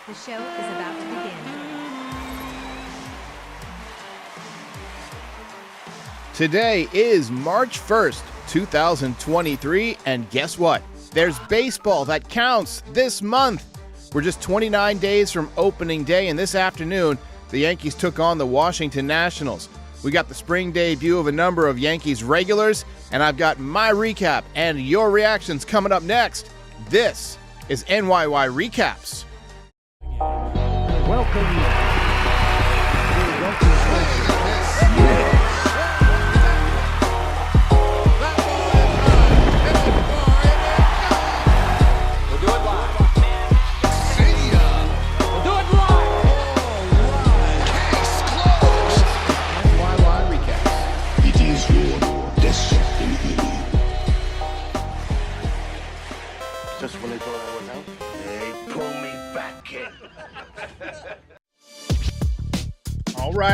The show is about to begin. Today is March 1st, 2023, and guess what? There's baseball that counts this month. We're just 29 days from opening day, and this afternoon, the Yankees took on the Washington Nationals. We got the spring debut of a number of Yankees regulars, and I've got my recap and your reactions coming up next. This is NYY Recaps. Welcome. Just when they thought I was out, they pull me back in.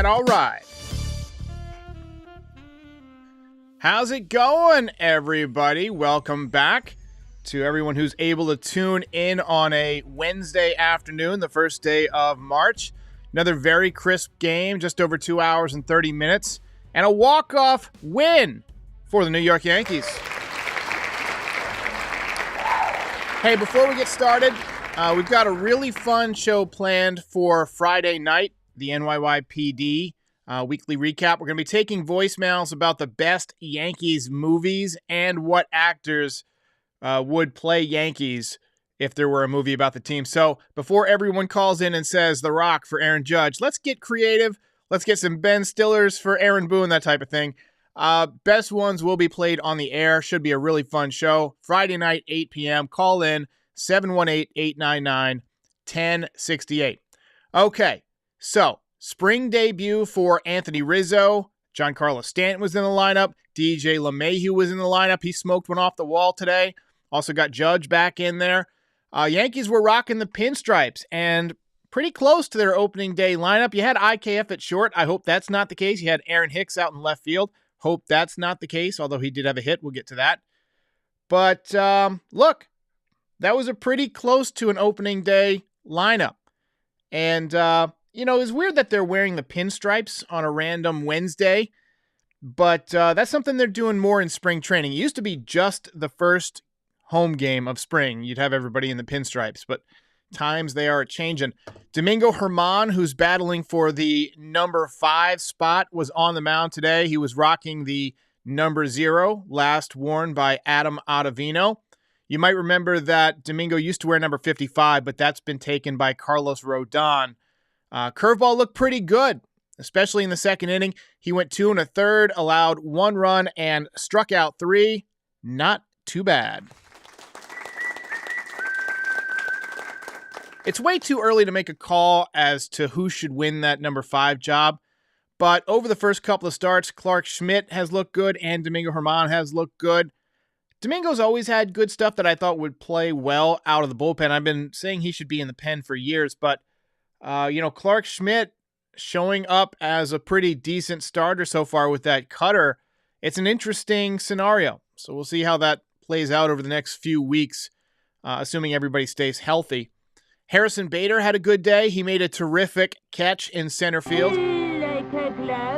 All right. How's it going, everybody? Welcome back to everyone who's able to tune in on a Wednesday afternoon, the first day of March. Another very crisp game, just over 2 hours and 30 minutes, and a walk-off win for the New York Yankees. Hey, before we get started, we've got a really fun show planned for Friday night, the NYYPD weekly recap. We're going to be taking voicemails about the best Yankees movies and what actors would play Yankees if there were a movie about the team. So before everyone calls in and says The Rock for Aaron Judge, let's get creative. Let's get some Ben Stillers for Aaron Boone, that type of thing. Best ones will be played on the air. Should be a really fun show. Friday night, 8 p.m. Call in 718-899-1068. Okay, so spring debut for Anthony Rizzo. Giancarlo Stanton was in the lineup. DJ LeMahieu was in the lineup. He smoked one off the wall today. Also got Judge back in there. Yankees were rocking the pinstripes and pretty close to their opening day lineup. You had IKF at short. I hope that's not the case. You had Aaron Hicks out in left field. Hope that's not the case, although he did have a hit. We'll get to that. But look, that was a pretty close to an opening day lineup. And, it's weird that they're wearing the pinstripes on a random Wednesday, but that's something they're doing more in spring training. It used to be just the first home game of spring. You'd have everybody in the pinstripes, but times they are changing. Domingo Germán, who's battling for the number 5 spot, was on the mound today. He was rocking the number 0, last worn by Adam Ottavino. You might remember that Domingo used to wear number 55, but that's been taken by Carlos Rodon. Curveball looked pretty good, especially in the second inning. He went 2 1/3, allowed 1 run, and struck out 3. Not too bad. It's way too early to make a call as to who should win that number 5 job, but over the first couple of starts, Clark Schmidt has looked good and Domingo Germán has looked good. Domingo's always had good stuff that I thought would play well out of the bullpen. I've been saying he should be in the pen for years, but Clark Schmidt showing up as a pretty decent starter so far with that cutter. It's an interesting scenario, so we'll see how that plays out over the next few weeks, assuming everybody stays healthy. Harrison Bader had a good day. He made a terrific catch in center field.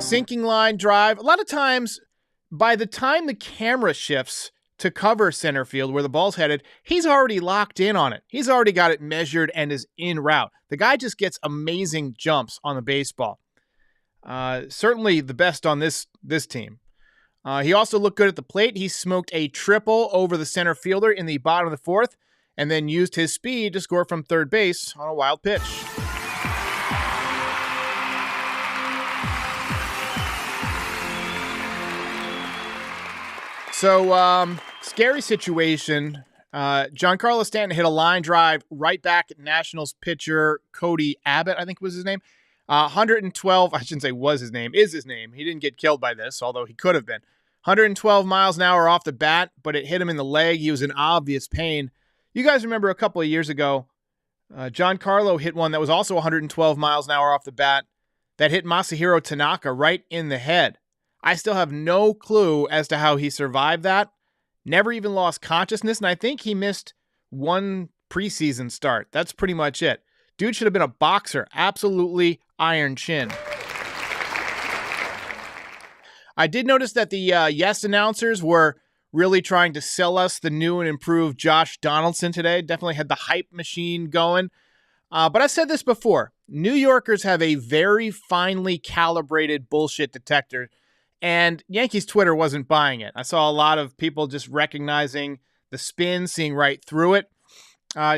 Sinking line drive. A lot of times, by the time the camera shifts to cover center field where the ball's headed, he's already locked in on it. He's already got it measured and is en route. The guy just gets amazing jumps on the baseball. Certainly the best on this team. He also looked good at the plate. He smoked a triple over the center fielder in the bottom of the 4th, and then used his speed to score from third base on a wild pitch. So, scary situation. Giancarlo Stanton hit a line drive right back at Nationals pitcher Cody Abbott, I think was his name. 112, I shouldn't say was his name, is his name. He didn't get killed by this, although he could have been. 112 miles an hour off the bat, but it hit him in the leg. He was in obvious pain. You guys remember a couple of years ago, Giancarlo hit one that was also 112 miles an hour off the bat that hit Masahiro Tanaka right in the head. I still have no clue as to how he survived that. Never even lost consciousness, and I think he missed one preseason start. That's pretty much it. Dude should have been a boxer. Absolutely iron chin. I did notice that the Yes announcers were really trying to sell us the new and improved Josh Donaldson today. Definitely had the hype machine going. But I said this before. New Yorkers have a very finely calibrated bullshit detector, and Yankees Twitter wasn't buying it. I saw a lot of people just recognizing the spin, seeing right through it.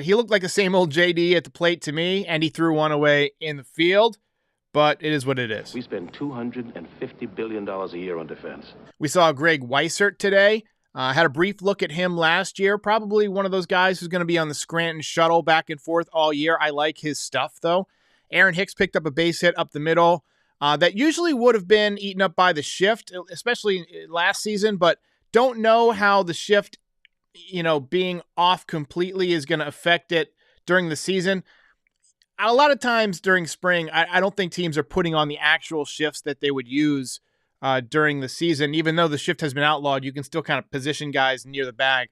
He looked like the same old JD at the plate to me, and he threw one away in the field. But it is what it is. We spend $250 billion a year on defense. We saw Greg Weissert today. Had a brief look at him last year. Probably one of those guys who's going to be on the Scranton shuttle back and forth all year. I like his stuff, though. Aaron Hicks picked up a base hit up the middle. That usually would have been eaten up by the shift, especially last season, but don't know how the shift, being off completely is going to affect it during the season. A lot of times during spring, I don't think teams are putting on the actual shifts that they would use during the season. Even though the shift has been outlawed, you can still kind of position guys near the bag.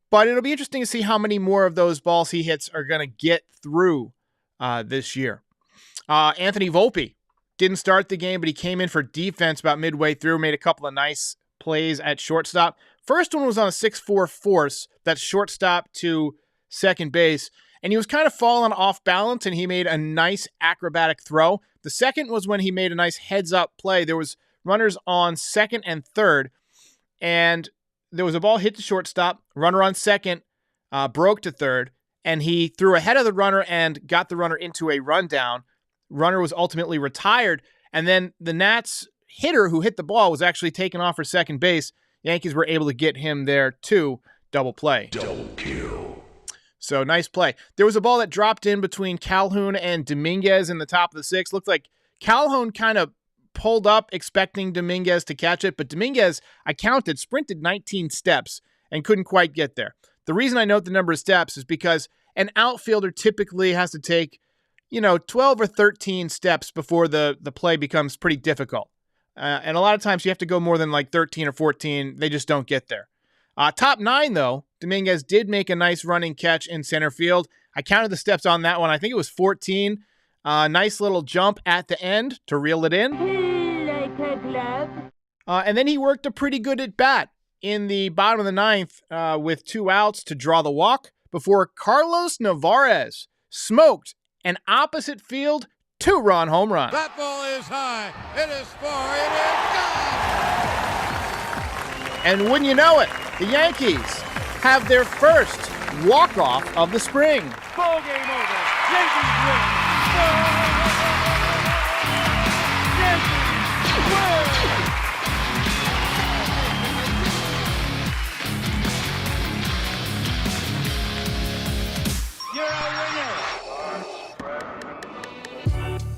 But it'll be interesting to see how many more of those balls he hits are going to get through this year. Anthony Volpe didn't start the game, but he came in for defense about midway through, made a couple of nice plays at shortstop. First one was on a 6-4 force, that's shortstop to second base. And he was kind of falling off balance, and he made a nice acrobatic throw. The second was when he made a nice heads-up play. There was runners on second and third, and there was a ball hit to shortstop. Runner on second broke to third, and he threw ahead of the runner and got the runner into a rundown. Runner was ultimately retired, and then the Nats hitter who hit the ball was actually taken off for second base. Yankees were able to get him there too. Double play. Double kill. So nice play. There was a ball that dropped in between Calhoun and Dominguez in the top of the sixth. Looked like Calhoun kind of pulled up expecting Dominguez to catch it, but Dominguez, I counted, sprinted 19 steps and couldn't quite get there. The reason I note the number of steps is because an outfielder typically has to take, 12 or 13 steps before the play becomes pretty difficult. And a lot of times you have to go more than like 13 or 14. They just don't get there. Top 9, though, Dominguez did make a nice running catch in center field. I counted the steps on that one. I think it was 14. Nice little jump at the end to reel it in. And then he worked a pretty good at bat in the bottom of the ninth with 2 outs to draw the walk before Carlos Narvaez smoked an opposite field 2-run home run. That ball is high. It is far. It is gone. And wouldn't you know it, the Yankees have their first walk-off of the spring. Ball game over. Yankees win. Yankees win. You're a winner.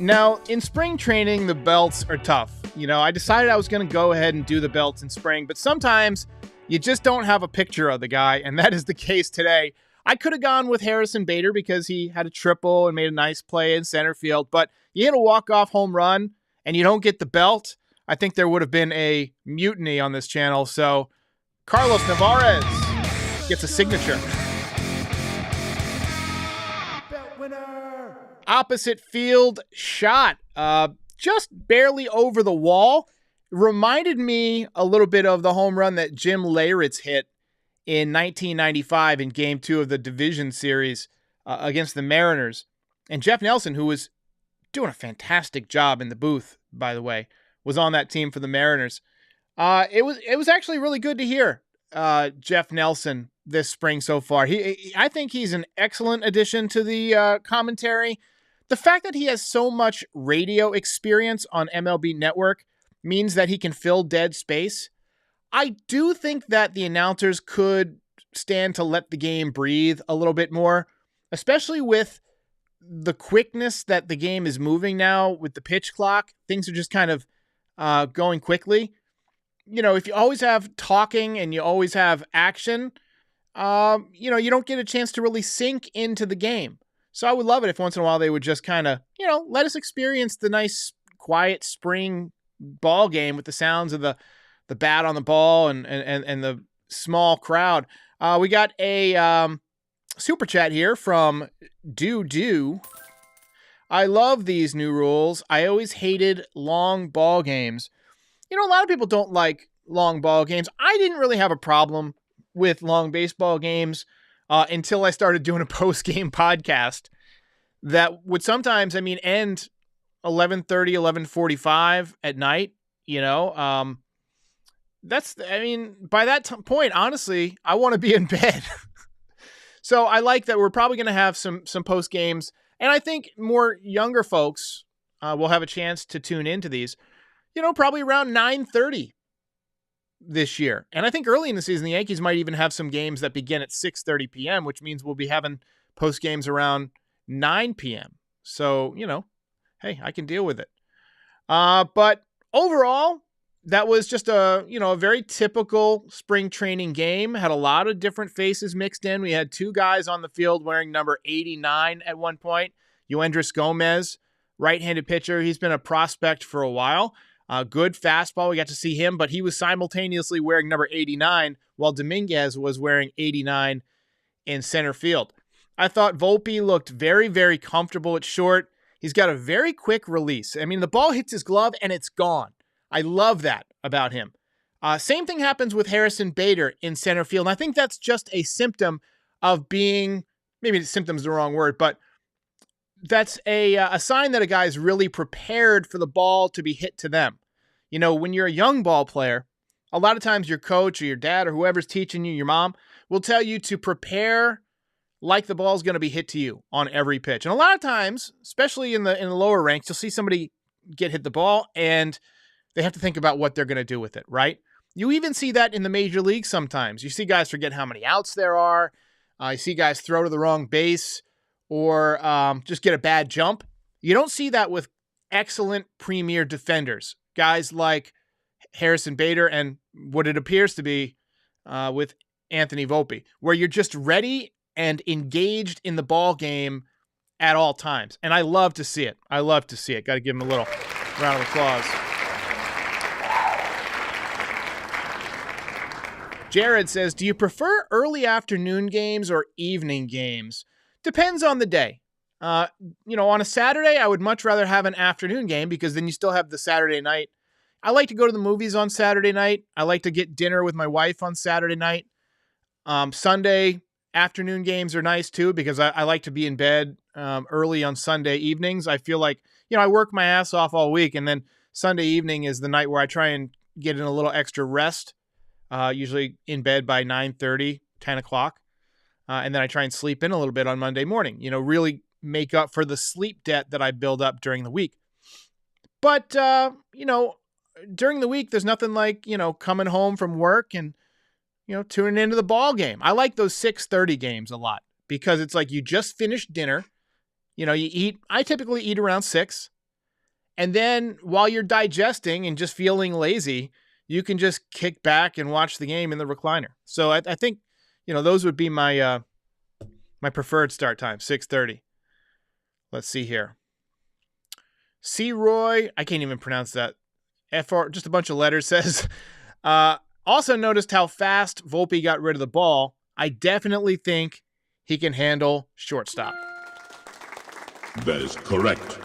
Now, in spring training, the belts are tough. I decided I was going to go ahead and do the belts in spring, but sometimes you just don't have a picture of the guy, and that is the case today. I could have gone with Harrison Bader because he had a triple and made a nice play in center field, but you hit a walk-off home run and you don't get the belt, I think there would have been a mutiny on this channel. So Carlos Narvaez gets a signature. Belt winner. Opposite field shot, just barely over the wall. Reminded me a little bit of the home run that Jim Leyritz hit in 1995 in Game 2 of the Division Series against the Mariners. And Jeff Nelson, who was doing a fantastic job in the booth, by the way, was on that team for the Mariners. It was actually really good to hear Jeff Nelson this spring so far. I think he's an excellent addition to the commentary. The fact that he has so much radio experience on MLB Network means that he can fill dead space. I do think that the announcers could stand to let the game breathe a little bit more, especially with the quickness that the game is moving now with the pitch clock. Things are just kind of going quickly. If you always have talking and you always have action, you don't get a chance to really sink into the game. So I would love it if once in a while they would just kind of, let us experience the nice, quiet spring ball game with the sounds of the bat on the ball and the small crowd. We got a super chat here from Do. I love these new rules. I always hated long ball games. A lot of people don't like long ball games. I didn't really have a problem with long baseball games until I started doing a post-game podcast that would sometimes, end 11:30, 11:45 at night. By that point, honestly, I want to be in bed. So I like that we're probably going to have some post games, and I think more younger folks will have a chance to tune into these. Probably around 9:30 this year. And I think early in the season, the Yankees might even have some games that begin at 6:30 p.m., which means we'll be having post games around 9 p.m. So, hey, I can deal with it. But overall, that was just a very typical spring training game. Had a lot of different faces mixed in. We had two guys on the field wearing number 89 at one point. Yoendris Gomez, right-handed pitcher. He's been a prospect for a while. Good fastball. We got to see him, but he was simultaneously wearing number 89 while Dominguez was wearing 89 in center field. I thought Volpe looked very, very comfortable at short. He's got a very quick release. The ball hits his glove and it's gone. I love that about him. Same thing happens with Harrison Bader in center field. And I think that's just a symptom of being, maybe symptom is the wrong word, but that's a sign that a guy is really prepared for the ball to be hit to them. When you're a young ball player, a lot of times your coach or your dad or whoever's teaching you, your mom, will tell you to prepare like the ball's going to be hit to you on every pitch. And a lot of times, especially in the lower ranks, you'll see somebody get hit the ball and they have to think about what they're going to do with it, right? You even see that in the major leagues sometimes. You see guys forget how many outs there are. You see guys throw to the wrong base or just get a bad jump. You don't see that with excellent premier defenders, guys like Harrison Bader and what it appears to be with Anthony Volpe, where you're just ready and engaged in the ball game at all times. And I love to see it. Got to give him a little round of applause. Jared says, do you prefer early afternoon games or evening games? Depends on the day. On a Saturday, I would much rather have an afternoon game because then you still have the Saturday night. I like to go to the movies on Saturday night. I like to get dinner with my wife on Saturday night. Sunday afternoon games are nice too because I like to be in bed early on Sunday evenings. I feel like, I work my ass off all week, and then Sunday evening is the night where I try and get in a little extra rest, usually in bed by 9:30, 10 o'clock. And then I try and sleep in a little bit on Monday morning, really make up for the sleep debt that I build up during the week. But, during the week, there's nothing like, coming home from work and, tuning into the ball game. I like those 6:30 games a lot because it's like you just finished dinner. I typically eat around 6. And then while you're digesting and just feeling lazy, you can just kick back and watch the game in the recliner. So I think, those would be my my preferred start time, 6:30. Let's see here. C. Roy, I can't even pronounce that. FR, just a bunch of letters, says, also noticed how fast Volpe got rid of the ball. I definitely think he can handle shortstop. That is correct.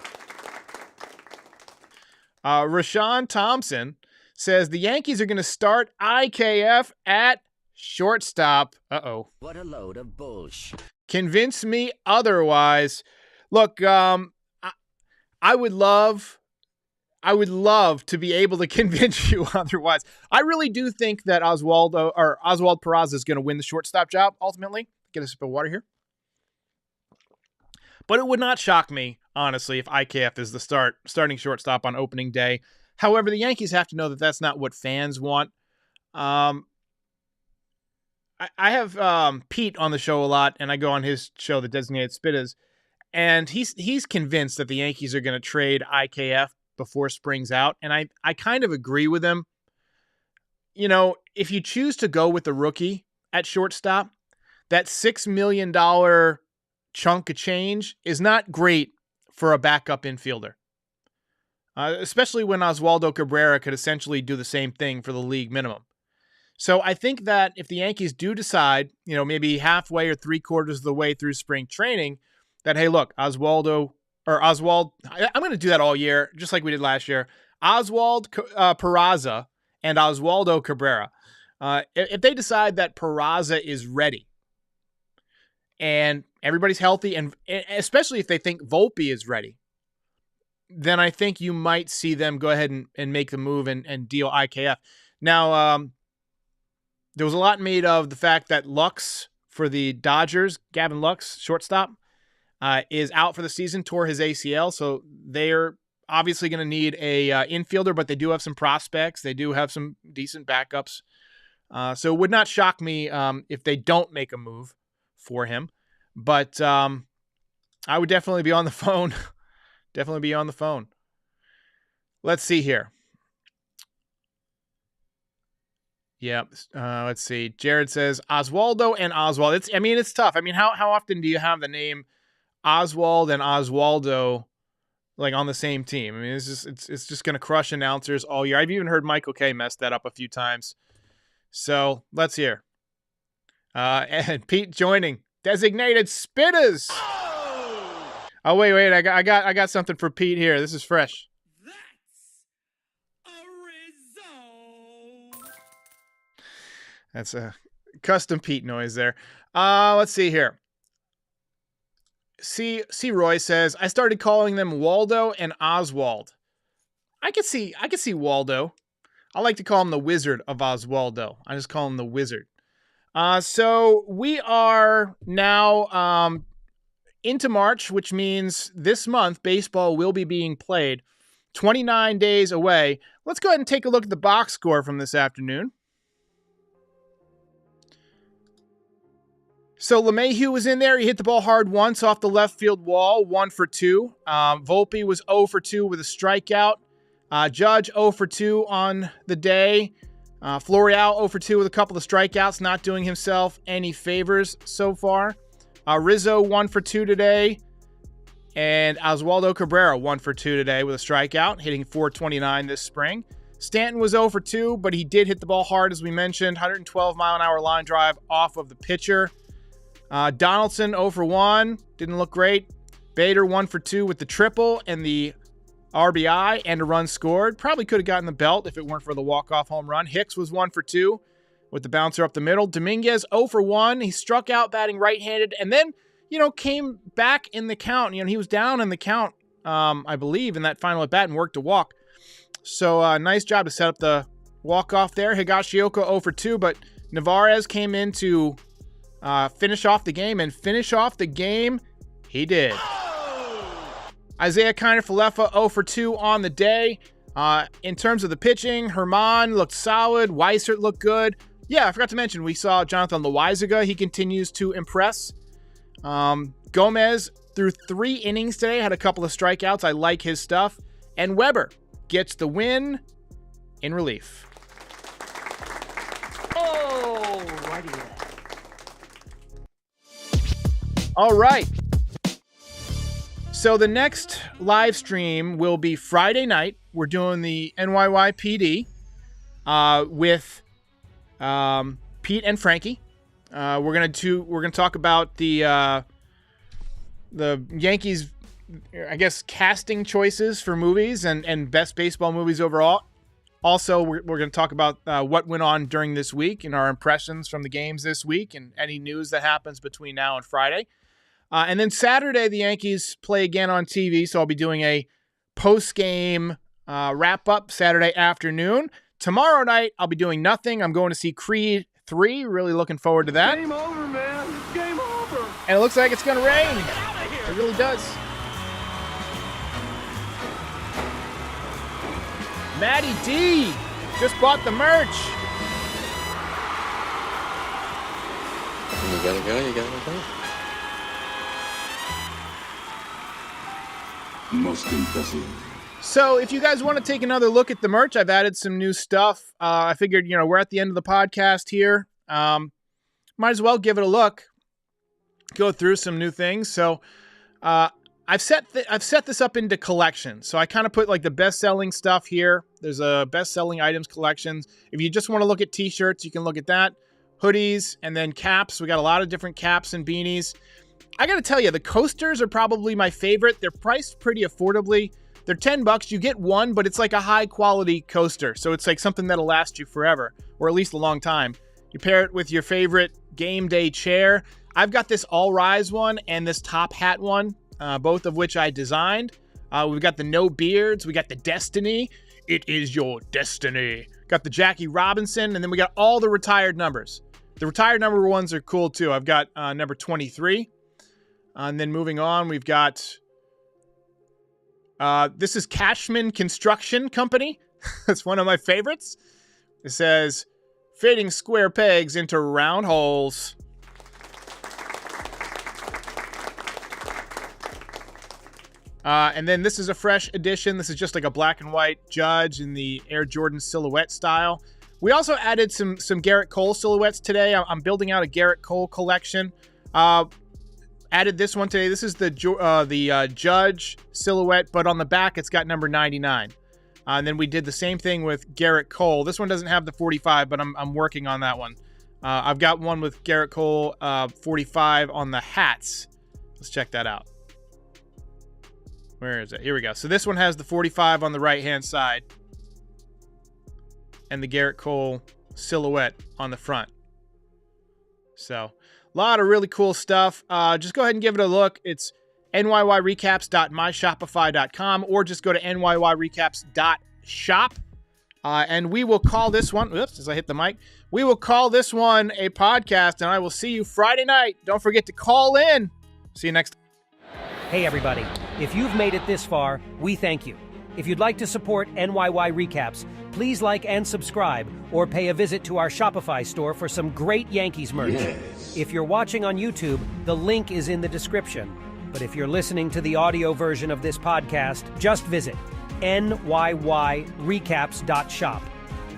Rashawn Thompson says the Yankees are going to start IKF at shortstop. Uh-oh. What a load of bullshit. Convince me otherwise. Look, I would love to be able to convince you otherwise. I really do think that Oswald Peraza is going to win the shortstop job ultimately. Get a sip of water here. But it would not shock me, honestly, if IKF is the starting shortstop on opening day. However, the Yankees have to know that that's not what fans want. I have Pete on the show a lot, and I go on his show, The Designated Spitters, and he's convinced that the Yankees are going to trade IKF before spring's out, and I kind of agree with him. If you choose to go with the rookie at shortstop, that $6 million chunk of change is not great for a backup infielder, especially when Oswaldo Cabrera could essentially do the same thing for the league minimum. So I think that if the Yankees do decide, maybe halfway or 3/4 of the way through spring training, that, hey, look, Oswaldo or Oswald. I'm going to do that all year, just like we did last year. Oswald Peraza and Oswaldo Cabrera. If they decide that Peraza is ready and everybody's healthy, and especially if they think Volpe is ready, then I think you might see them go ahead and make the move and deal IKF. Now, there was a lot made of the fact that Lux for the Dodgers, Gavin Lux, shortstop, is out for the season, tore his ACL. So they're obviously going to need a infielder, but they do have some prospects. They do have some decent backups. So it would not shock me if they don't make a move for him. But I would definitely be on the phone. Definitely be on the phone. Let's see here. Yeah, let's see. Jared says Oswaldo and Oswald. It's tough. I mean, how often do you have the name Oswald and Oswaldo like on the same team? I mean, it's just going to crush announcers all year. I've even heard Michael K mess that up a few times. So let's hear. And Pete joining. Designated Spitters. Oh wait. I got something for Pete here. This is fresh. That's a custom Pete noise there. Let's see here. C. Roy says, I started calling them Waldo and Oswald. I could see Waldo. I like to call him the Wizard of Oswaldo. I just call him the Wizard. So we are now into March, which means this month baseball will be being played. 29 days away. Let's go ahead and take a look at the box score from this afternoon. So LeMahieu was in there. He hit the ball hard once off the left field wall, 1 for 2. Volpe was 0 for 2 with a strikeout. Judge 0 for 2 on the day. Florial 0 for 2 with a couple of strikeouts, not doing himself any favors so far. Rizzo 1 for 2 today. And Oswaldo Cabrera 1 for 2 today with a strikeout, hitting .429 this spring. Stanton was 0 for 2, but he did hit the ball hard, as we mentioned. 112-mile-an-hour line drive off of the pitcher. Donaldson 0 for 1, didn't look great. Bader 1 for 2 with the triple and the RBI and a run scored. Probably could have gotten the belt if it weren't for the walk-off home run. Hicks was 1 for 2 with the bouncer up the middle. Dominguez 0 for 1. He struck out batting right-handed and then, came back in the count. He was down in the count, I believe, in that final at-bat and worked a walk. So nice job to set up the walk-off there. Higashioka 0 for 2, but Navarez came in to finish off the game, and finish off the game he did. Isaiah Kiner-Falefa 0 for 2 on the day. In terms of the pitching, Herman looked solid. Weissert looked good. Yeah, I forgot to mention, we saw Jonathan Loaizaga. He continues to impress. Gomez threw 3 innings today, had a couple of strikeouts. I like his stuff. And Weber gets the win in relief. Oh, righty there. All right. So the next live stream will be Friday night. We're doing the NYYPD with Pete and Frankie. We're gonna talk about the Yankees, I guess, casting choices for movies and best baseball movies overall. Also, we're going to talk about what went on during this week and our impressions from the games this week and any news that happens between now and Friday. And then Saturday, the Yankees play again on TV, so I'll be doing a post-game wrap-up Saturday afternoon. Tomorrow night, I'll be doing nothing. I'm going to see Creed 3. Really looking forward to that. Game over, man. Game over. And it looks like it's going to rain. It really does. Maddie D just bought the merch. You gotta go. Most impressive. So if you guys want to take another look at the merch, I've added some new stuff. I figured, we're at the end of the podcast here. Might as well give it a look. Go through some new things. So I've set this up into collections. So I kind of put like the best-selling stuff here. There's a best-selling items collections. If you just want to look at t-shirts, you can look at that. Hoodies and then caps. We got a lot of different caps and beanies. I got to tell you, the coasters are probably my favorite. They're priced pretty affordably. They're $10. You get one, but it's like a high quality coaster. So it's like something that'll last you forever, or at least a long time. You pair it with your favorite game day chair. I've got this All Rise one and this Top Hat one, both of which I designed. We've got the No Beards. We got the Destiny. It is your destiny. Got the Jackie Robinson, and then we got all the retired numbers. The retired number ones are cool too. I've got number 23. And then moving on, we've got... this is Cashman Construction Company. That's one of my favorites. It says, fading square pegs into round holes. And then this is a fresh edition. This is just like a black and white Judge in the Air Jordan silhouette style. We also added some Garrett Cole silhouettes today. I'm building out a Garrett Cole collection. Added this one today. This is the Judge silhouette, but on the back it's got number 99. And then we did the same thing with Garrett Cole. This one doesn't have the 45, but I'm working on that one. I've got one with Garrett Cole 45 on the hats. Let's check that out. Where is it? Here we go. So this one has the 45 on the right-hand side and the Garrett Cole silhouette on the front. So a lot of really cool stuff. Just go ahead and give it a look. It's NYYRecaps.myshopify.com, or just go to NYYRecaps.shop. And we will call this one, oops, as I hit the mic, we will call this one a podcast, and I will see you Friday night. Don't forget to call in. See you next time. Hey everybody, if you've made it this far, we thank you. If you'd like to support NYY Recaps, please like and subscribe, or pay a visit to our Shopify store for some great Yankees merch. Yes. If you're watching on YouTube, the link is in the description. But if you're listening to the audio version of this podcast, just visit NYYRecaps.shop.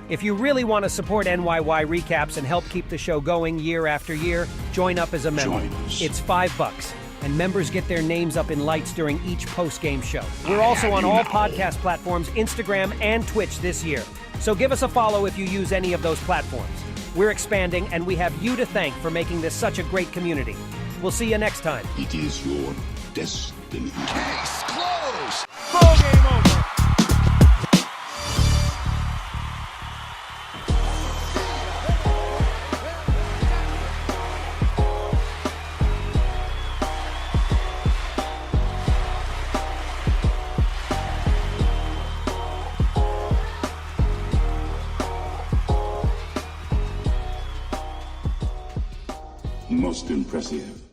If you really want to support NYY Recaps and help keep the show going year after year, join up as a member. Join us. It's $5, and members get their names up in lights during each post-game show. We're also on all podcast platforms, Instagram and Twitch this year. So give us a follow if you use any of those platforms. We're expanding, and we have you to thank for making this such a great community. We'll see you next time. It is your destiny. Case closed. Ball game over. Most impressive.